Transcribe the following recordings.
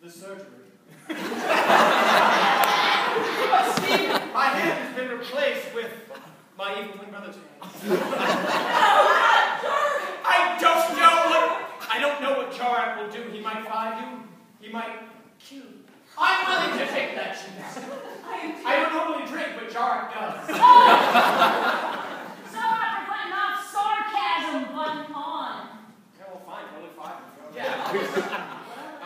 The surgery. Steve, my hand has been replaced with my evil twin brother's hand. I don't know what Jarak will do. He might find you. He might kill you. I'm willing to take that chance. I don't normally drink, but Jarak does. So after button off, sarcasm button on. Yeah, well, fine. Only 5. Yeah.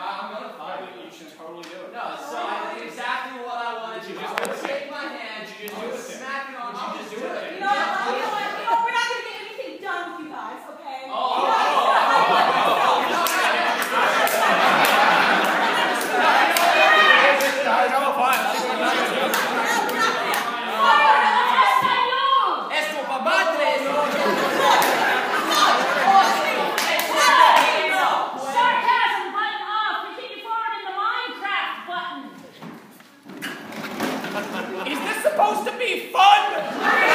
I'm gonna find it. You should totally do it. No, so I did exactly what I wanted to do. I would take my hand, You just do it. smack it on, You just do it. You know what? We're not gonna get anything done with you guys, okay? Sarcasm button off. Continue forward in the Minecraft button. Is this supposed to be fun?